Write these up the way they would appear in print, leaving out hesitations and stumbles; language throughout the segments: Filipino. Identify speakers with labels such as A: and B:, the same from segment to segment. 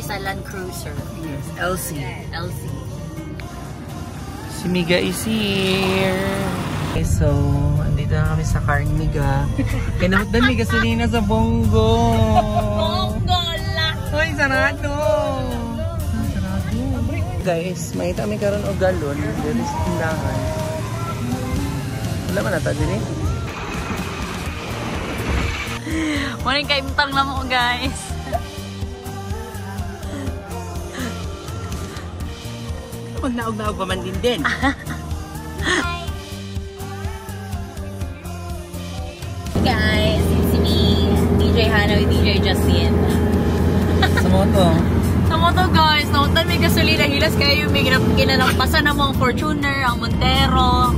A: Isa Land Cruiser.
B: Yes, LC.
A: LC.
B: Si Miga is here. Okay, so, andito na kami sa car ni Miga. Kinamot na may gasolina sa Bongo.
A: Bongo lang!
B: Uy, sarado! Sarado. Guys, makita kami karon og galon. Dito sa tindahan. Wala man ata din eh.
A: Maling kaimtang na mo, guys.
B: Huwag naog pa man din.
A: Guys, it's me, DJ Hannah with DJ Justin.
B: Sa moto.
A: Sa moto, guys, nautan may gasolina, hilas kayo, may ginanampasan na mong Fortuner, ang Montero,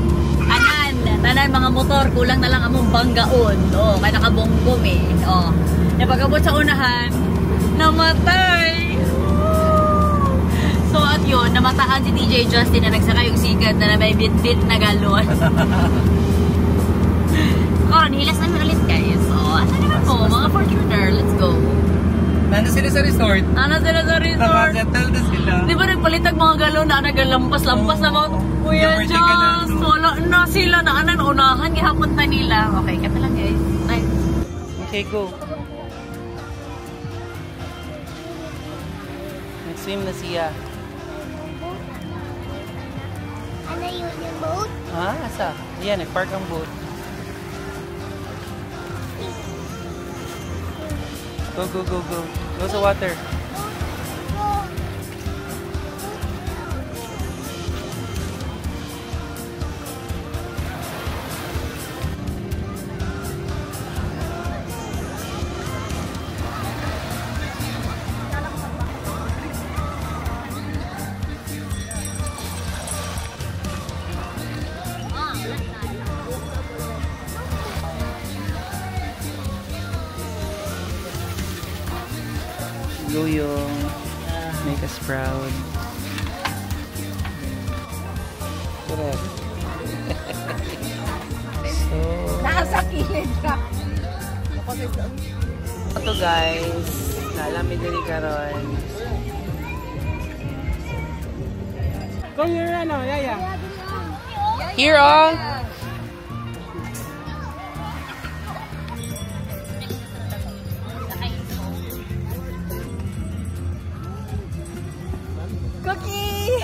A: tanan mga motor, kulang na lang among banggaon. Oh, kaya nakabonggom eh. Oh. Napagabot sa unahan, namatay. So at yun, namataan si DJ Justin na nagsaka yung sigad na may bit-bit na galon. Karon, hilas namin ulit guys. So, asan naman po? Mga Fortuner, let's go.
B: Nandun sila sa resort.
A: Nakasettle
B: na sila.
A: Di ba nagpalitag mga galon na nagalampas-lampas na mga Kuya Joss? Wala na sila na anan unahan. Gihapon na nila. Okay, kata lang guys. Nice.
B: Okay, go. Nag-swim na siya.
C: Ano yun yung boat?
B: Ah, asa? Ayan, nag-park ang boat. Go, go, go, go. Go sa water. Goyong, make us proud. Correct. So,
C: Nasa kilid ka.
B: ito guys, nalami din karon.
D: Kung yun ano, yaya.
B: Here on.
A: Cookie!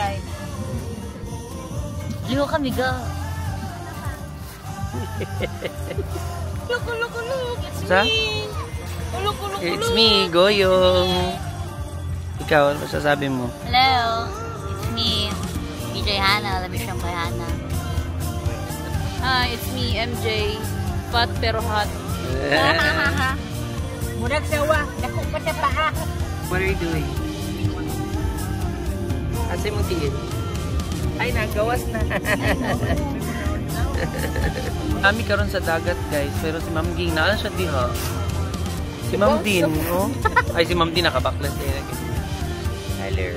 A: Liho kami ga. Look, it's
B: Sa?
A: me. Look.
B: It's me, Goyong. Ikaw, ano sasabi mo?
A: Hello, it's me, DJ Hannah. Labi siyang kay Hannah. Hi, it's me, MJ. Fat pero hot.
C: Murag sawa. Dako pa sa paa.
B: What are you doing? Asa mo tingin? Ay, nagawas na. Kami karon sa dagat guys, pero si Ma'am Ging, naan siya diha. Si Ma'am Din, oh. Ay, si Ma'am Din nakabaklas din. Hello.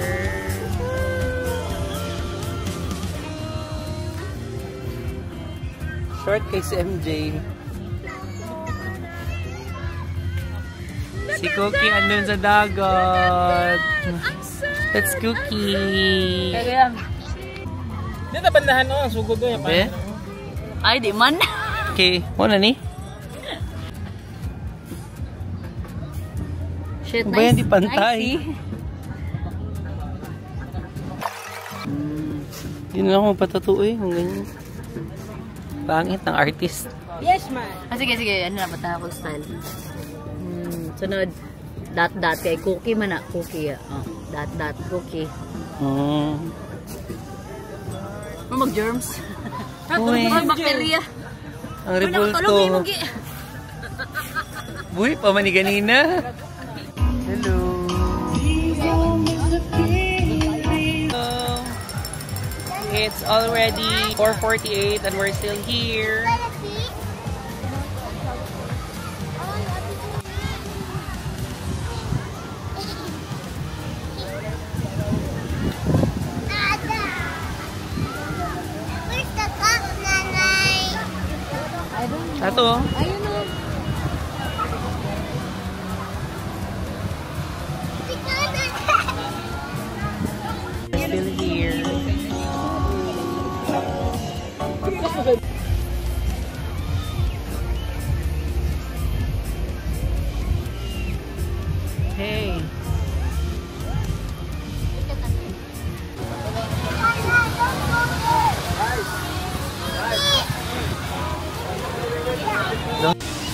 B: Short kay si MJ. Si Cookie andun sa dagat. That's Cookie.
D: Di na bandahan o, sugod doon.
B: Eh?
A: Ay, di man.
B: Okay, muna ni.
A: Shit,
B: Ba yan, di pantay? Hindi na ako magpatato eh, kung ganyan. Pangit ng artist.
C: Yes, man.
A: Sige. Ano na ba tayo style? Sunod. Dot kay Cookie man na. Cookie. Oh. Dot Cookie. Mag-germs.
B: Uy.
A: Bakterya.
B: Ang rebulto. Buhay pa man ni ganina. Hello. It's already 4:48 and we're still here. Ato.
C: Ayun o.
B: Okay. Don't